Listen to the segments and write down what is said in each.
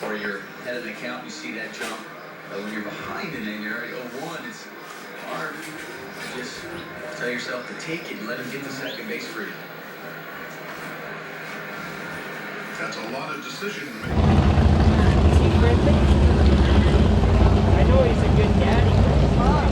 or you're head of the count, you see that jump. But when you're behind in an area 0-1, it's hard to just tell yourself to take it and let him get to second base for you. That's a lot of decision to make. Is he friendly? I know he's a good daddy, but he's not.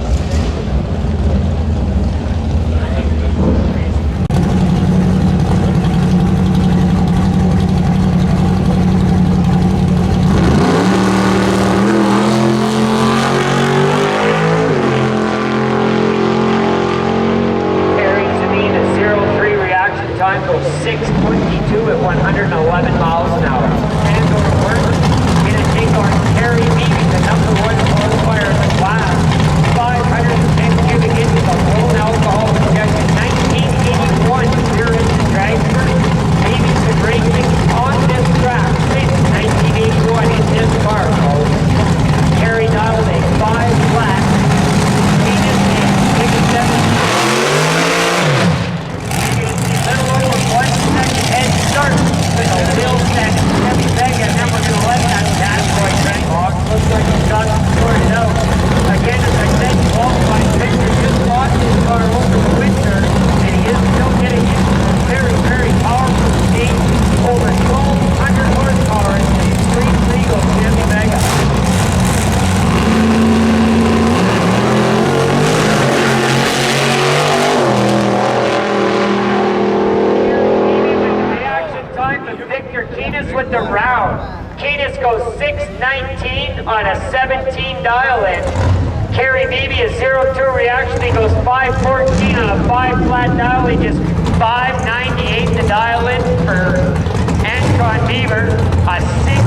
Time goes 6:22 at 111 miles an hour. And go to work. Gonna take on Terry Beaver, the #1 qualifier in the class. 510 cubic inches of blown alcohol injection. 1981 rear engine dragster. Beaver's been racing on this track since 1981 in this car. Terry dialed a 5 flat. Kenis and 6-7. Head start with a wheel set heavy bag, and then we're going to let that bad boy train walk. Looks like he's got it sorted out. Again, as I said, qualified Victor just lost his car over the winter, and he is still getting into a very, very powerful machine. Over 1,200 horsepower in the Extreme Legal Chevy Vega. Victor Kenis with the round. Kenis goes 6:19 on a 17 dial-in. Kerry Beebe is 0-2 reaction. He goes 5:14 on a 5 flat dial. He just 5:98 the dial-in for Antron Beaver. A 6.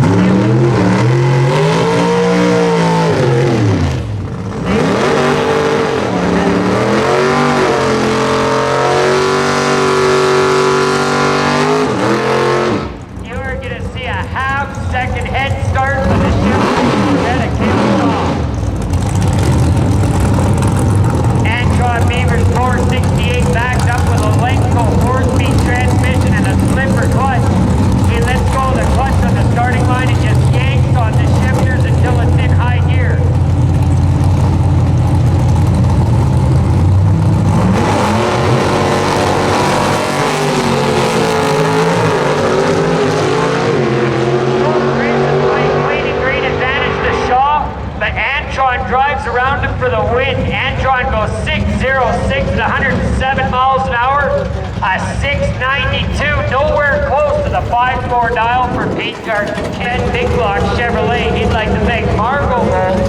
Second head start for the Sharon at Kelowna. Antron Beaver's 468 backed up with a Lenco 4-speed transmission and a slipper clutch. He lets go of the clutch on the starting line and just yanks on the shifters until it's in high gear. But Antron drives around him for the win. Antron goes 6:06 at 107 miles an hour. A 6:92, nowhere close to the 5-4 dial for Ken Big Block Chevrolet. He'd like to thank Margo Gold,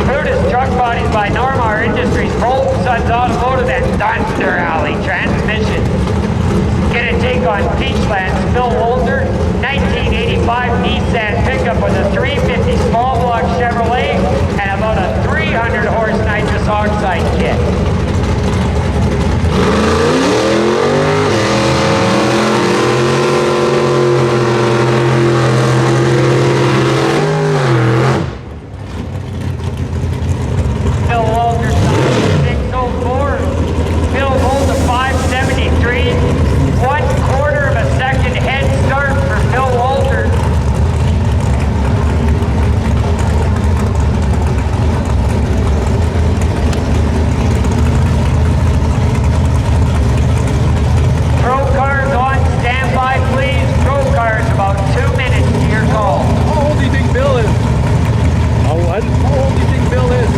Curtis Truck Bodies by Normar Industries, Bolt Sons Automotive, and Thunder Alley Transmission. Gonna take on Peachland's Phil Wolter, 1985 Nissan pickup with a 350 small block Chevrolet and about a 300 horse nitrous oxide kit. Phil Wolter 604. Phil Wolter 573. 1/4 of a second head start for Phil Wolter. Pro cars on standby, please. Pro cars about 2 minutes to your call. How old do you think Bill is? Oh, what? How old do you think Bill is?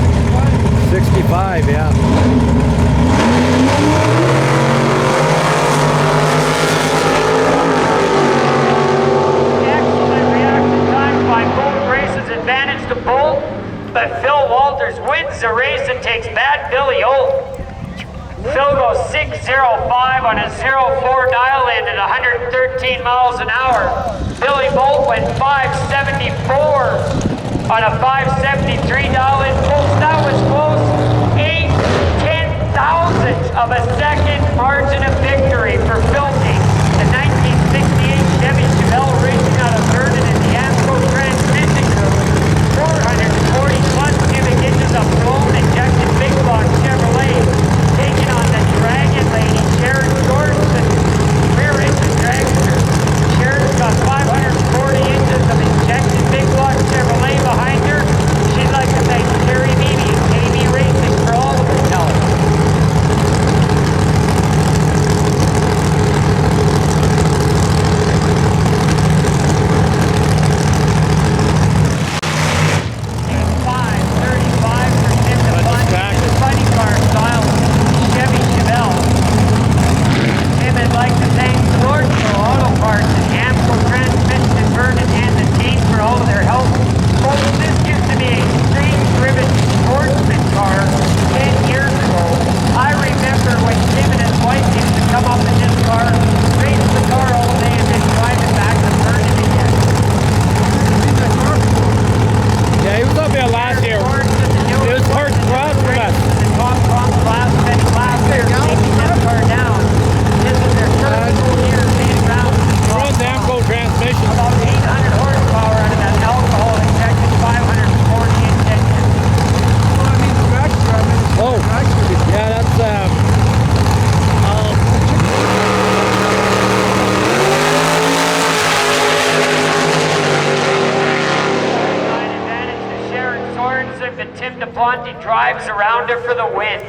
65, yeah. Advantage to Bolt, but Phil Walters wins the race and takes Bad Billy Old. Phil goes 6:05 on a 04 dial-in at 113 miles an hour. Billy Bolt went 5:74 on a 5:73 dial-in. Folks, that was close. 8/10,000ths of a second margin of victory for Phil King. The 1968 Chevy Chevelle racing out of Vernon in the AMCO transmission group. 440 plus cubic inches of blown injected big block Chevrolet, taking on the Dragon Lady Sharon Sorson, rear engine dragster. Sharon's got 540 inches of injected big block Sorensen, but Tim DePonte drives around it for the win.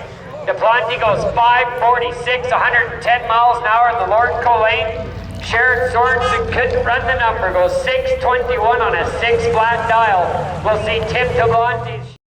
DePonte goes 546, 110 miles an hour in the Lordco lane. Sharon Sorensen couldn't run the number, goes 621 on a 6 flat dial. We'll see Tim DePonte's